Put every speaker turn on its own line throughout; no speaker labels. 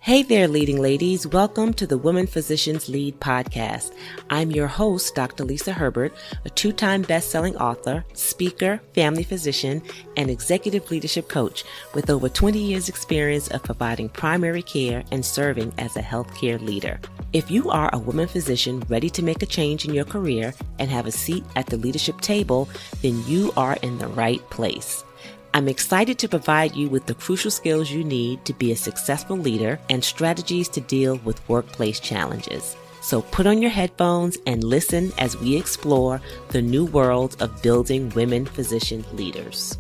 Hey there, leading ladies. Welcome to the Women Physicians Lead podcast. I'm your host, Dr. Lisa Herbert, a two-time best-selling author, speaker, family physician, and executive leadership coach with over 20 years experience of providing primary care and serving as a healthcare leader. If you are a woman physician ready to make a change in your career and have a seat at the leadership table, then you are in the right place. I'm excited to provide you with the crucial skills you need to be a successful leader and strategies to deal with workplace challenges. So put on your headphones and listen as we explore the new world of building women physician leaders.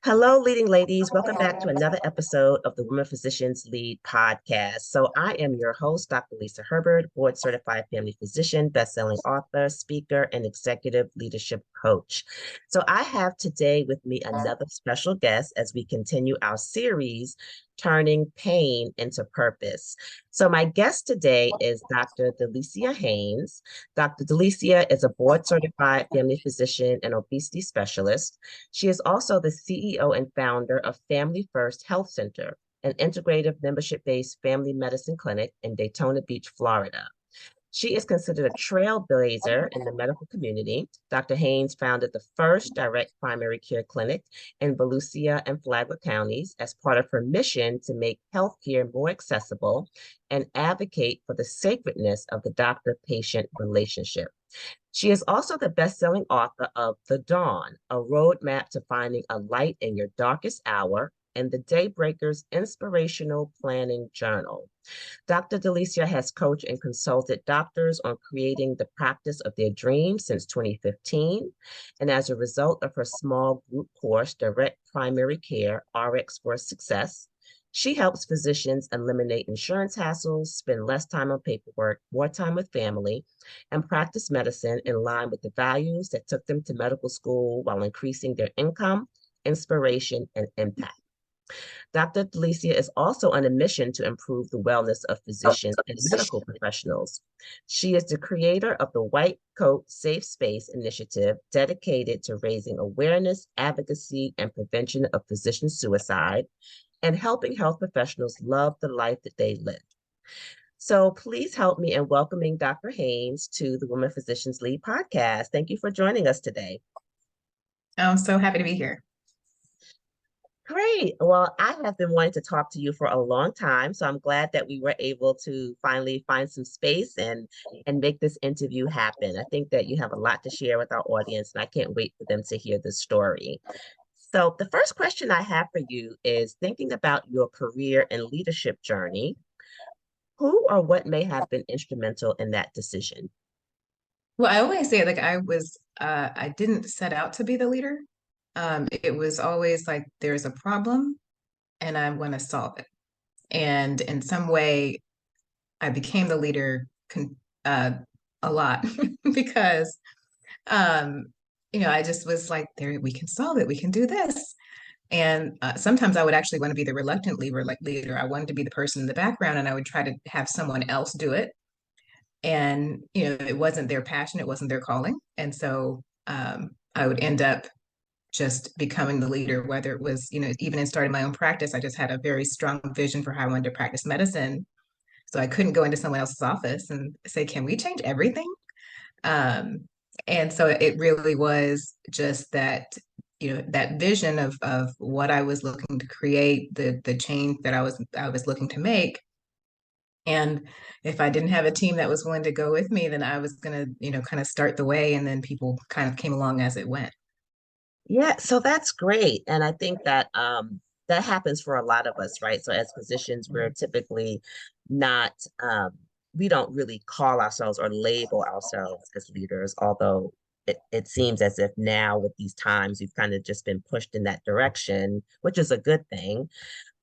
Hello, leading ladies. Welcome back to another episode of the Women Physicians Lead podcast. So I am your host, Dr. Lisa Herbert, board certified family physician, best-selling author, speaker, and executive leadership coach. So I have today with me another special guest as we continue our series, Turning Pain into Purpose. So my guest today is Dr. Delicia Haynes. Dr. Delicia is a board certified family physician and obesity specialist. She is also the CEO and founder of Family First Health Center, an integrative membership-based family medicine clinic in Daytona Beach, Florida. She is considered a trailblazer in the medical community. Dr. Haynes founded the first direct primary care clinic in Delicia and Flagler counties as part of her mission to make healthcare more accessible and advocate for the sacredness of the doctor-patient relationship. She is also the best-selling author of The Dawn, a roadmap to finding a light in your darkest hour, and the Daybreakers Inspirational Planning Journal. Dr. Delicia has coached and consulted doctors on creating the practice of their dreams since 2015. And as a result of her small group course, Direct Primary Care, RX for Success, she helps physicians eliminate insurance hassles, spend less time on paperwork, more time with family, and practice medicine in line with the values that took them to medical school while increasing their income, inspiration, and impact. Dr. Delicia is also on a mission to improve the wellness of physicians and medical professionals. She is the creator of the White Coat Safe Space initiative dedicated to raising awareness, advocacy, and prevention of physician suicide, and helping health professionals love the life that they live. So please help me in welcoming Dr. Haynes to the Women Physicians Lead podcast. Thank you for joining us today.
I'm so happy to be here.
Great. Well, I have been wanting to talk to you for a long time, so I'm glad that we were able to finally find some space and make this interview happen. I think that you have a lot to share with our audience, and I can't wait for them to hear this story. So the first question I have for you is thinking about your career and leadership journey, who or what may have been instrumental in that decision?
Well, I always say I didn't set out to be the leader. It was always like there's a problem and I want to solve it. And in some way, I became the leader uh, a lot because, um, I just was like, there, we can solve it. We can do this. And sometimes I would actually want to be the reluctant leader. I wanted to be the person in the background, and I would try to have someone else do it. And it wasn't their passion, it wasn't their calling, and so I would end up just becoming the leader, whether it was even in starting my own practice. I just had a very strong vision for how I wanted to practice medicine, so I couldn't go into someone else's office and say, can we change everything? um, and so it really was just that that vision of what I was looking to create, the change that I was looking to make. And if I didn't have a team that was willing to go with me, then I was going to, kind of start the way, and then people kind of came along as it went.
Yeah, so that's great. And I think that that happens for a lot of us, right? So as physicians, we're typically not we don't really call ourselves or label ourselves as leaders, although it seems as if now with these times we've kind of just been pushed in that direction, which is a good thing.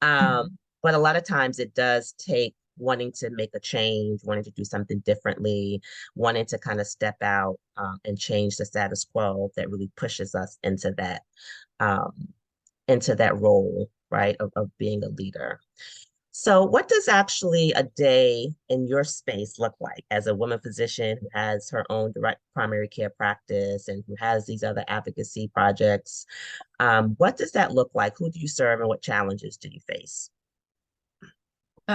Um,
Mhm.
but a lot of times it does take wanting to make a change, wanting to do something differently, wanting to kind of step out and change the status quo that really pushes us um, into that role, right, of being a leader. So, what does actually a day in your space look like as a woman physician who has her own direct primary care practice and who has these other advocacy projects? What does that look like? Who do you serve and what challenges do you face?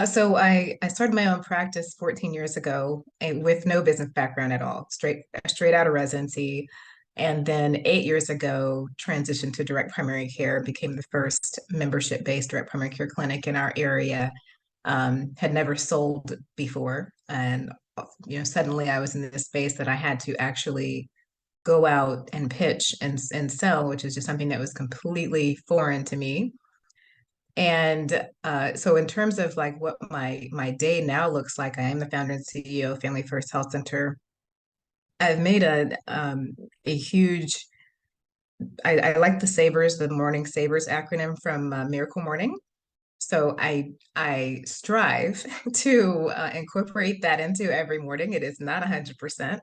So I started my own practice 14 years ago with no business background at all, straight out of residency. And then 8 years ago, transitioned to direct primary care, became the first membership-based direct primary care clinic in our area. Had never sold before. And suddenly I was in this space that I had to actually go out and pitch and sell, which is just something that was completely foreign to me. And so in terms of like what my day now looks like, I am the founder and CEO of Family First Health Center. I've made a huge I like the Savers, the morning Savers acronym from Miracle Morning. So I strive to incorporate that into every morning. It is not 100%.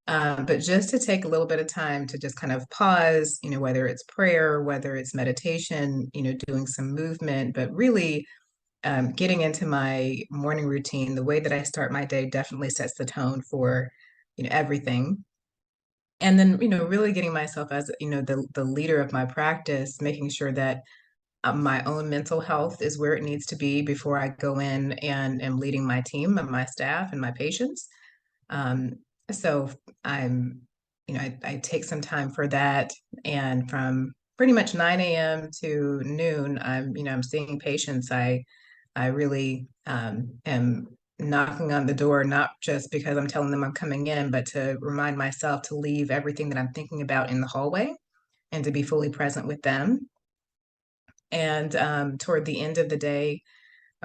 But just to take a little bit of time to just kind of pause, whether it's prayer, whether it's meditation, doing some movement, but really getting into my morning routine, the way that I start my day definitely sets the tone for, everything. And then, really getting myself as, the leader of my practice, making sure that my own mental health is where it needs to be before I go in and am leading my team and my staff and my patients. Um, so I'm, I take some time for that. And from pretty much 9 a.m. to noon, I'm seeing patients. I really am knocking on the door, not just because I'm telling them I'm coming in, but to remind myself to leave everything that I'm thinking about in the hallway and to be fully present with them. And toward the end of the day,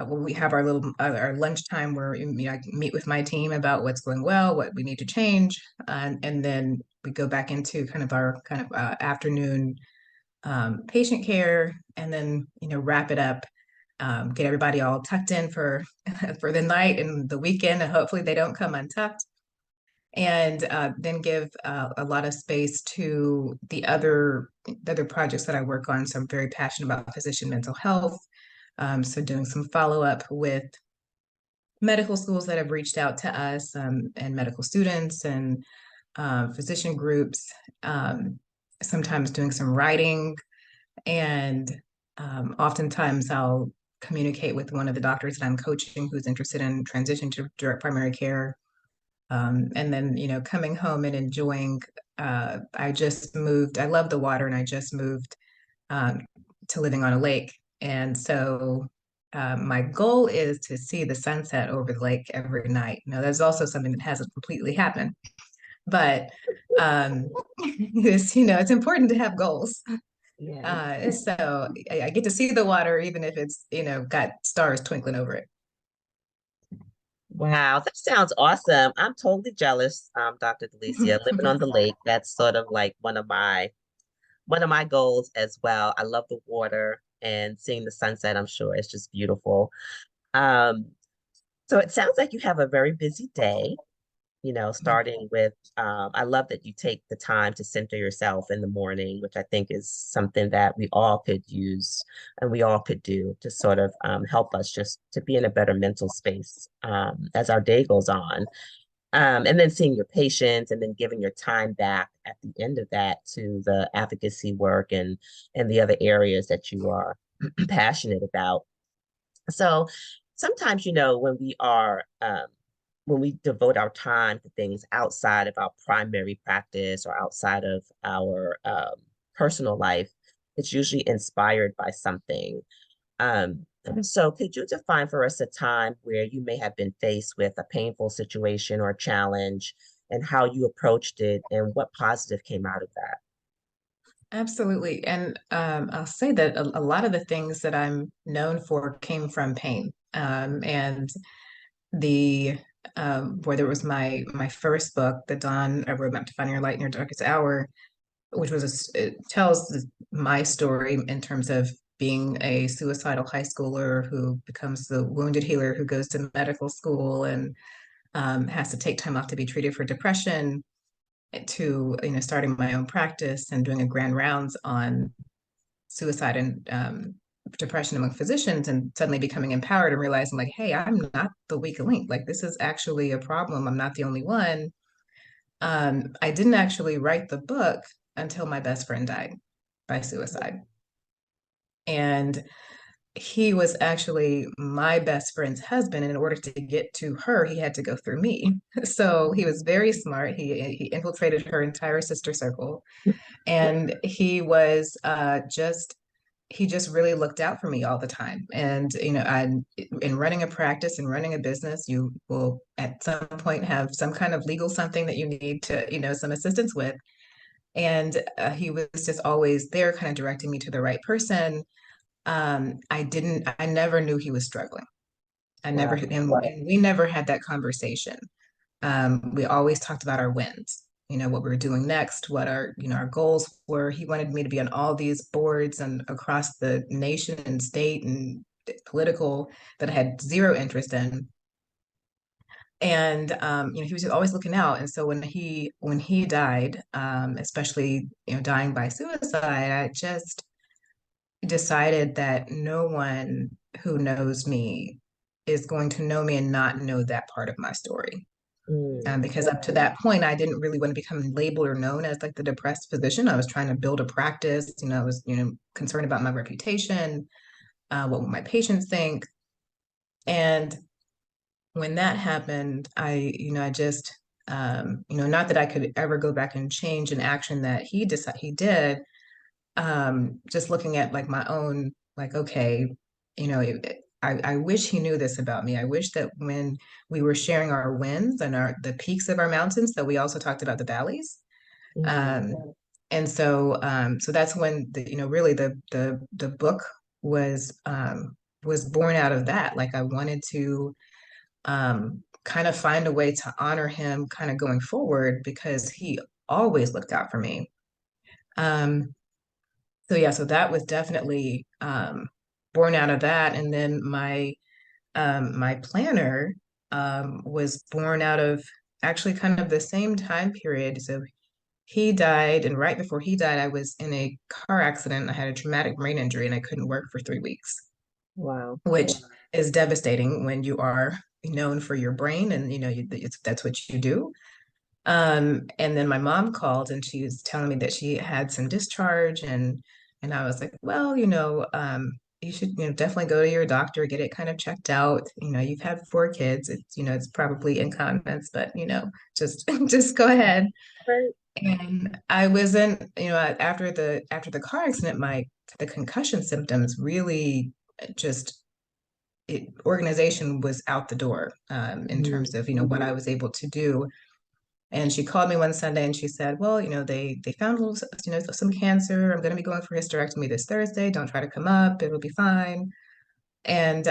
when we have our little our lunchtime where I meet with my team about what's going well, what we need to change, and then we go back into kind of our kind of afternoon patient care, and then wrap it up, get everybody all tucked in for for the night and the weekend, and hopefully they don't come untucked. And then give a lot of space to the other projects that I work on. So I'm very passionate about physician mental health. So doing some follow up with medical schools that have reached out to us, and medical students and physician groups. Um, Sometimes doing some writing, and oftentimes I'll communicate with one of the doctors that I'm coaching who's interested in transition to direct primary care. And then, coming home and enjoying. I just moved. I love the water, and I just moved um, to living on a lake. And so my goal is to see the sunset over the lake every night. Now, that's also something that hasn't completely happened, but it's important to have goals.
Yes.
So I get to see the water, even if it's, got stars twinkling over it.
Wow, that sounds awesome. I'm totally jealous, Dr. Delicia, living on the lake. That's sort of like one of my goals as well. I love the water and seeing the sunset, I'm sure it's just beautiful. Um, so it sounds like you have a very busy day, starting with, I love that you take the time to center yourself in the morning, which I think is something that we all could use and we all could do to sort of help us just to be in a better mental space as our day goes on. And then seeing your patients and then giving your time back at the end of that to the advocacy work and the other areas that you are passionate about. So sometimes, when we devote our time to things outside of our primary practice or outside of our personal life, it's usually inspired by something. So could you define for us a time where you may have been faced with a painful situation or a challenge and how you approached it and what positive came out of that?
Absolutely. And I'll say that a lot of the things that I'm known for came from pain. And the whether it was my first book, The Dawn, a Roadmap to Finding Your Light in Your Darkest Hour, which it tells my story in terms of being a suicidal high schooler who becomes the wounded healer who goes to medical school and has to take time off to be treated for depression, to starting my own practice and doing a grand rounds on suicide and depression among physicians and suddenly becoming empowered and realizing like, hey, I'm not the weak link. Like this is actually a problem. I'm not the only one. I didn't actually write the book until my best friend died by suicide. And he was actually my best friend's husband. And in order to get to her, he had to go through me. So he was very smart. He infiltrated her entire sister circle. And he just really looked out for me all the time. And, in running a practice and running a business, you will at some point have some kind of legal something that you need to, some assistance with. And he was just always there, kind of directing me to the right person. I never knew he was struggling.
Wow.
And we never had that conversation. We always talked about our wins, what we were doing next, what our goals were. He wanted me to be on all these boards and across the nation and state and political that I had zero interest in. And he was just always looking out. And so when he died, especially dying by suicide, I just decided that no one who knows me is going to know me and not know that part of my story.
Mm,
Because up to that point, I didn't really want to become labeled or known as like the depressed physician. I was trying to build a practice. I was, concerned about my reputation, what would my patients think. And when that happened, I just, not that I could ever go back and change an action that he did. Just looking at like my own, like, okay, I wish he knew this about me. I wish that when we were sharing our wins and the peaks of our mountains, that we also talked about the valleys.
mm,
Um, and so that's when really the book was born out of that. Like I wanted to kind of find a way to honor him kind of going forward because he always looked out for me. Um, so yeah, so that was definitely born out of that. And then my planner was born out of actually kind of the same time period. So he died, and right before he died, I was in a car accident. I had a traumatic brain injury, and I couldn't work for 3 weeks,
wow.
which is devastating when you are known for your brain, and that's what you do. And then my mom called and she was telling me that she had some discharge and I was like, well, you should, definitely go to your doctor, get it kind of checked out. You've had 4 kids. It's probably incontinence, but just just go ahead.
Right.
And I wasn't, after the car accident, the concussion symptoms really just organization was out the door in
Mm,
terms of what I was able to do. And she called me one Sunday and she said, well, they found a little, some cancer. I'm going to be going for hysterectomy this Thursday. Don't try to come up. It'll be fine. And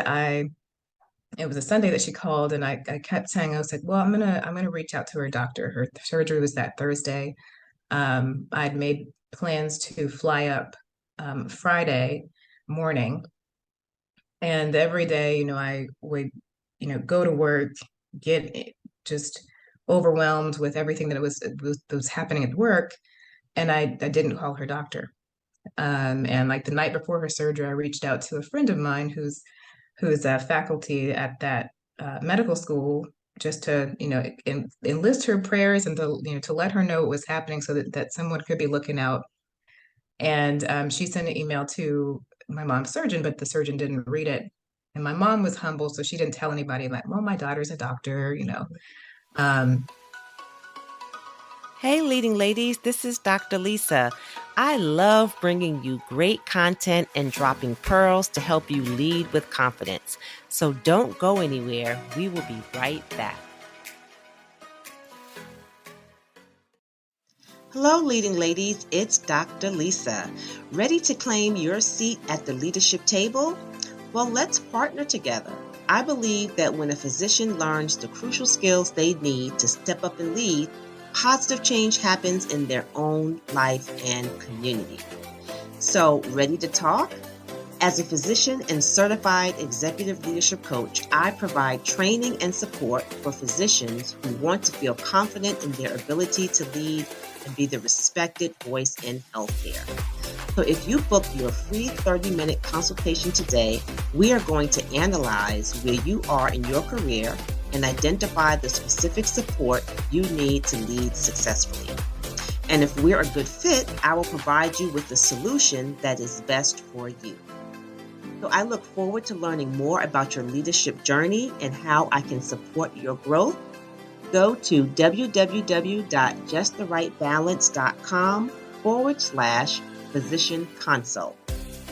it was a Sunday that she called and I kept saying, I was like, well, I'm gonna reach out to her doctor. Her surgery was that Thursday. I'd made plans to fly up Friday morning. And every day, I would, go to work, get just overwhelmed with everything that was happening at work. And I didn't call her doctor. And like the night before her surgery, I reached out to a friend of mine who's a faculty at that medical school just to, enlist her prayers and to let her know what was happening so that someone could be looking out. And she sent an email to my mom's surgeon, but the surgeon didn't read it. And my mom was humble, so she didn't tell anybody, like, well, my daughter's a doctor. Um,
Hey, leading ladies, this is Dr. Lisa. I love bringing you great content and dropping pearls to help you lead with confidence. So don't go anywhere. We will be right back. Hello, leading ladies. It's Dr. Lisa. Ready to claim your seat at the leadership table? Well, let's partner together. I believe that when a physician learns the crucial skills they need to step up and lead, positive change happens in their own life and community. So, ready to talk? As a physician and certified executive leadership coach, I provide training and support for physicians who want to feel confident in their ability to lead and be the respected voice in healthcare. So if you book your free 30-minute consultation today, we are going to analyze where you are in your career and identify the specific support you need to lead successfully. And if we're a good fit, I will provide you with the solution that is best for you. So I look forward to learning more about your leadership journey and how I can support your growth. Go to www.justtherightbalance.com/physician consult.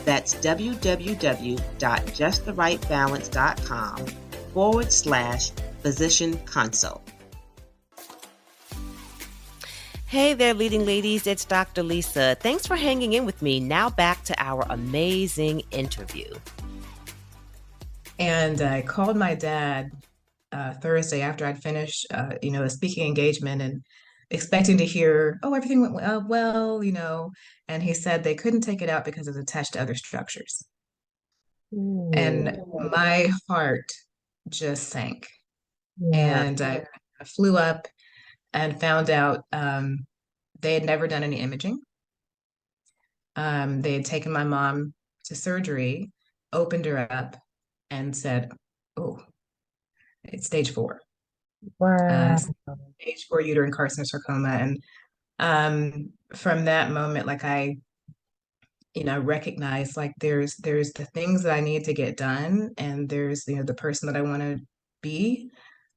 That's www.justtherightbalance.com/physician consult. Hey there, leading ladies. It's Dr. Lisa. Thanks for hanging in with me. Now back to our amazing interview.
And I called my dad Thursday after I'd finished, the speaking engagement and expecting to hear, oh, everything went well. And he said they couldn't take it out because it was attached to other structures. And my heart just sank.
Yeah.
And I flew up and found out they had never done any imaging. They had taken my mom to surgery, opened her up, and said, "Oh, it's stage 4,
Wow.
stage 4 uterine carcinosarcoma." And from that moment, like I recognize like there's the things that I need to get done, and there's the person that I want to be,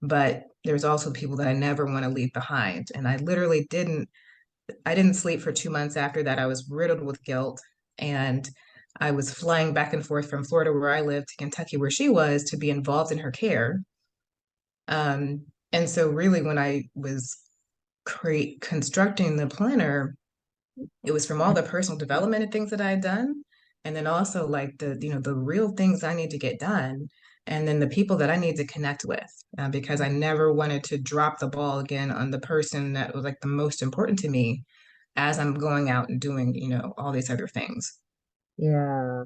but there's also people that I never want to leave behind. And I didn't sleep for 2 months after that. I was riddled with guilt, and I was flying back and forth from Florida, where I lived, to Kentucky, where she was, to be involved in her care. And so really when I was constructing the planner, it was from all the personal development and things that I had done, and then also like the real things I need to get done, and then the people that I need to connect with, because I never wanted to drop the ball again on the person that was like the most important to me as I'm going out and doing all these other things.
Yeah.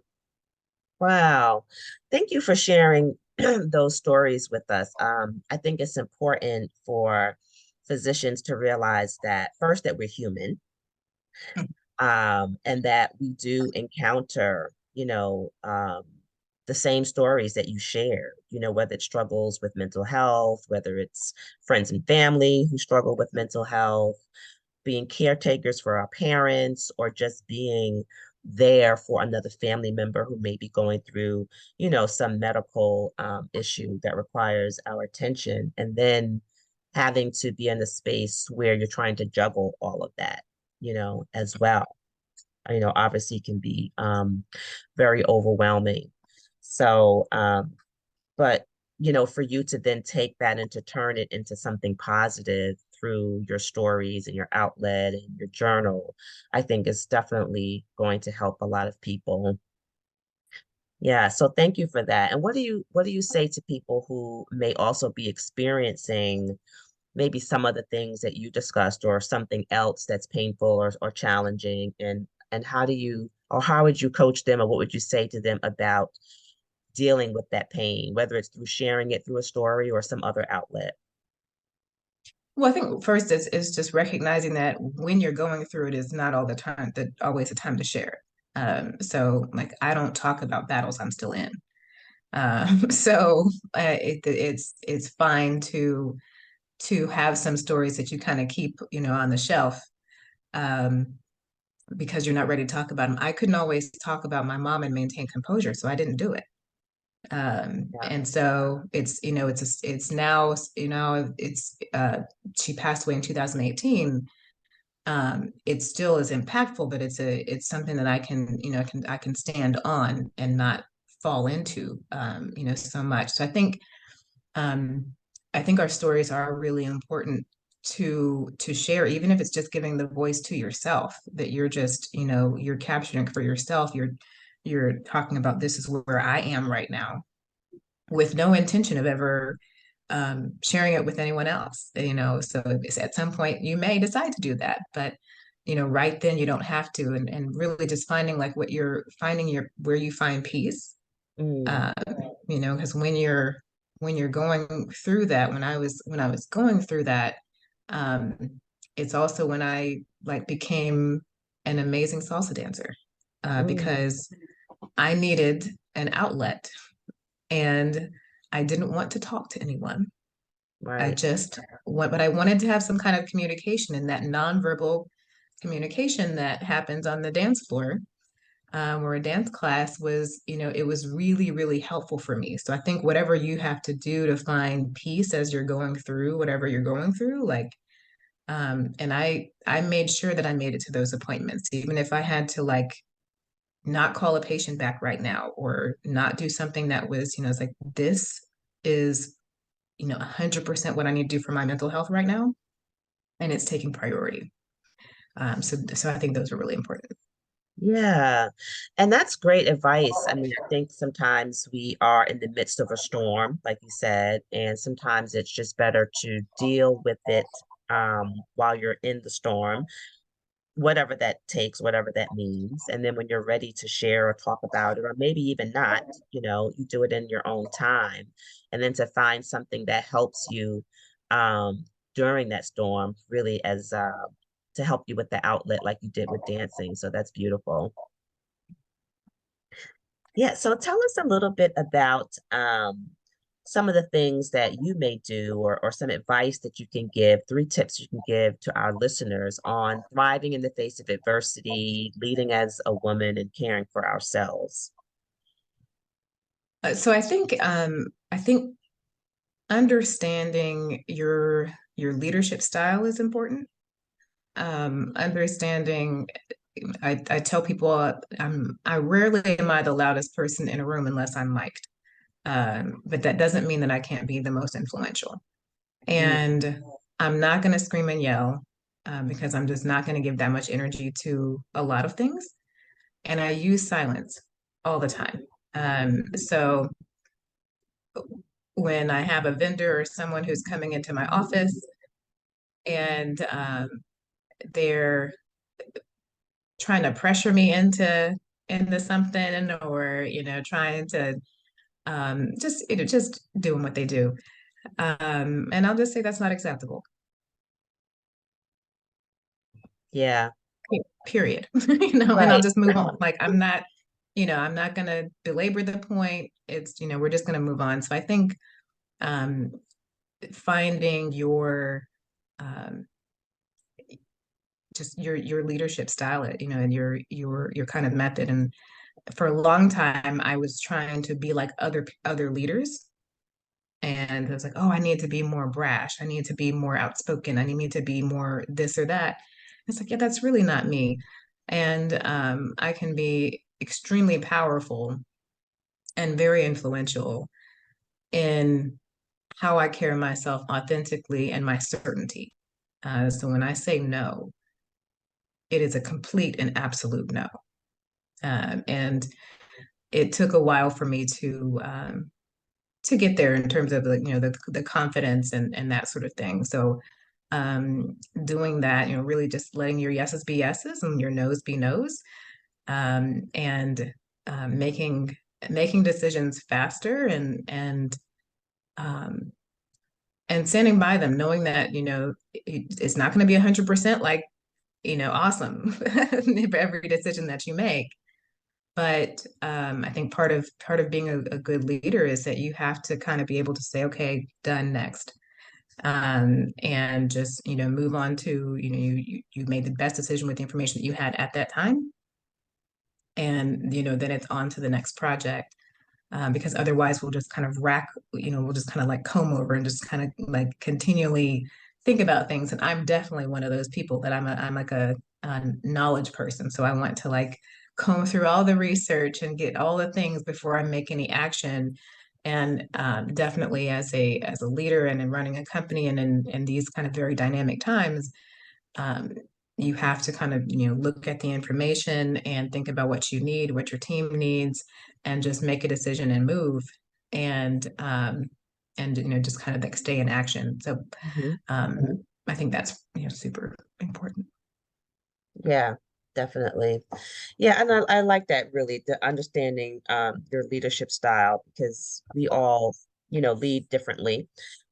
Wow. Thank you for sharing those stories with us. I think it's important for physicians to realize that first, that we're human, and that we do encounter, the same stories that you share, whether it's struggles with mental health, whether it's friends and family who struggle with mental health, being caretakers for our parents, or just being there for another family member who may be going through, some medical issue that requires our attention. And then having to be in a space where you're trying to juggle all of that, as well. Obviously can be very overwhelming. So, but for you to then take that and to turn it into something positive through your stories and your outlet and your journal, I think is definitely going to help a lot of people. Yeah, so thank you for that. And what do you say to people who may also be experiencing maybe some of the things that you discussed, or something else that's painful or challenging, and how would you coach them, or what would you say to them about dealing with that pain, whether it's through sharing it through a story or some other outlet?
Well, I think first is just recognizing that when you're going through it is not all the time that always the time to share it. So like I don't talk about battles I'm still in. So it's fine to have some stories that you kind of keep on the shelf, um, because you're not ready to talk about them. I couldn't always talk about my mom and maintain composure, so I didn't do it.
Yeah.
And so it's now it's she passed away in 2018. It still is impactful, but it's something that I can stand on and not fall into so much. So um, I think our stories are really important to share, even if it's just giving the voice to yourself, that you're just you're capturing for yourself. You're talking about, this is where I am right now, with no intention of ever sharing it with anyone else. So at some point you may decide to do that, but right then you don't have to. And really just finding like what you're finding your where you find peace.
Mm,
Uh, because when you're going through that, when I was going through that, um, it's also when I like became an amazing salsa dancer
Mm,
because I needed an outlet and I didn't want to talk to anyone. I
right.
just but I wanted to have some kind of communication, and that nonverbal communication that happens on the dance floor or a dance class was, it was really, really helpful for me. So I think whatever you have to do to find peace as you're going through whatever you're going through, like, and I made sure that I made it to those appointments, even if I had to like not call a patient back right now or not do something that was, it's like this is, 100% what I need to do for my mental health right now, and it's taking priority. So I think those are really important.
Yeah. And that's great advice. I mean, I think sometimes we are in the midst of a storm, like you said, and sometimes it's just better to deal with it while you're in the storm, whatever that takes, whatever that means. And then when you're ready to share or talk about it, or maybe even not, you do it in your own time. And then to find something that helps you during that storm, really as to help you with the outlet like you did with dancing. So that's beautiful. Yeah, so tell us a little bit about some of the things that you may do or some advice that you can give, three tips you can give to our listeners on thriving in the face of adversity, leading as a woman, and caring for ourselves.
So I think understanding your leadership style is important. Understanding, I tell people I rarely am I the loudest person in a room unless I'm mic'd. But that doesn't mean that I can't be the most influential.
Mm,
And I'm not going to scream and yell because I'm just not going to give that much energy to a lot of things. And I use silence all the time. So when I have a vendor or someone who's coming into my office and they're trying to pressure me into something or trying to just doing what they do, and I'll just say that's not acceptable.
yeah,
Period. And I'll
right.
just move on. Like I'm not gonna belabor the point. It's, we're just gonna move on. So I think um finding your um just your leadership style, and your kind of method. And for a long time I was trying to be like other leaders. And I was like, oh, I need to be more brash. I need to be more outspoken. I need to be more this or that. It's like, yeah, that's really not me. And I can be extremely powerful and very influential in how I carry myself authentically and my certainty. So when I say no, it is a complete and absolute no. And it took a while for me to get there in terms of the confidence and that sort of thing. So um, doing that, really just letting your yeses be yeses and your nos be nos, and making decisions faster um, and standing by them, knowing that it's not going to be 100% like awesome for every decision that you make. But I think part of being a good leader is that you have to kind of be able to say, okay, done, next, and just move on to you made the best decision with the information that you had at that time, and then it's on to the next project. Because otherwise we'll just kind of we'll just kind of like comb over and just kind of like continually think about things. And I'm definitely one of those people that I'm like a knowledge person. So I want to like comb through all the research and get all the things before I make any action. And definitely as a leader and in running a company and in these kind of very dynamic times, um, you have to kind of look at the information and think about what you need, what your team needs, and just make a decision and move, and just kind of like stay in action. So
Mhm.
I think that's super important.
Yeah, definitely. Yeah, and I like that really, the understanding your leadership style because we all, lead differently.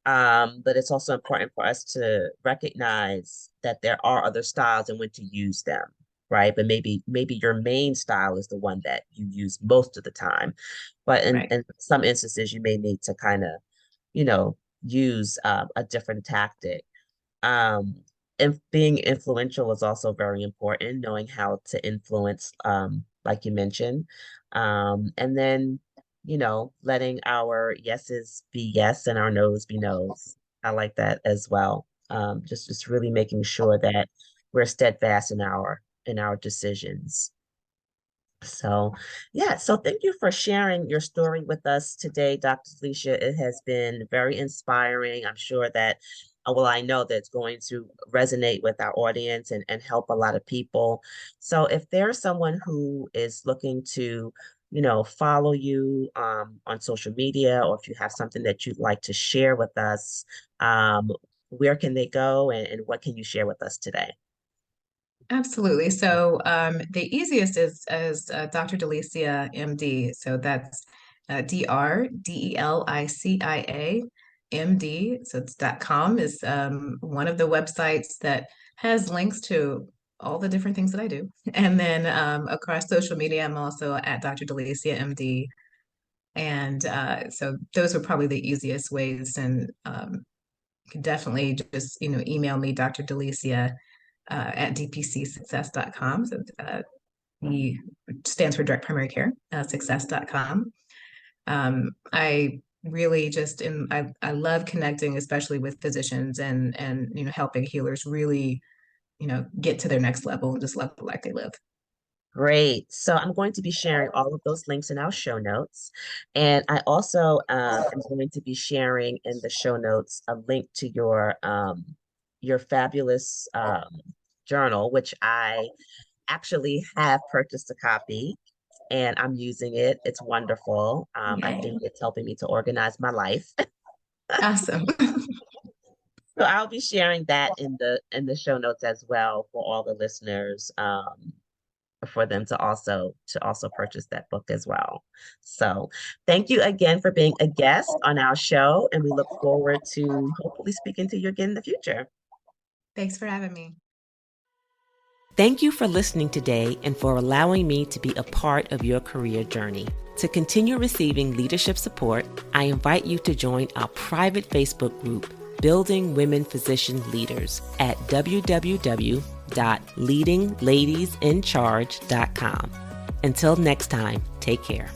But it's also important for us to recognize that there are other styles and when to use them, right? But maybe your main style is the one that you use most of the time. But
Right.
in some instances, you may need to kind of, use a different tactic. Um, and being influential is also very important, knowing how to influence, like you mentioned. And then, letting our yeses be yes and our no's be no's. I like that as well. Just really making sure that we're steadfast in our decisions. So, yeah, so thank you for sharing your story with us today, Dr. Delicia. It has been very inspiring. I'm sure that, well, I know that it's going to resonate with our audience and help a lot of people. So, if there's someone who is looking to, follow you on social media, or if you have something that you'd like to share with us, um, where can they go and what can you share with us today?
Absolutely. So the easiest is Dr. Delicia, MD. So that's DrDelicia, MD. So it's .com is one of the websites that has links to all the different things that I do. And then across social media, I'm also at Dr. Delicia, MD. And so those are probably the easiest ways. And you can definitely just, email me, Dr. Delicia at dpcsuccess.com. So he stands for direct primary care, success.com. I really just I love connecting, especially with physicians and helping healers really get to their next level and just love the life they live.
Great. So I'm going to be sharing all of those links in our show notes. And I also am going to be sharing in the show notes a link to your fabulous journal, which I actually have purchased a copy and I'm using it. It's wonderful. I
Yay.
think it's helping me to organize my life.
Awesome.
So I'll be sharing that in the show notes as well for all the listeners. For them to also purchase that book as well. So thank you again for being a guest on our show, and we look forward to hopefully speaking to you again in the future.
Thanks for having me.
Thank you for listening today and for allowing me to be a part of your career journey. To continue receiving leadership support, I invite you to join our private Facebook group, Building Women Physician Leaders, at www.leadingladiesinCharge.com. Until next time, take care.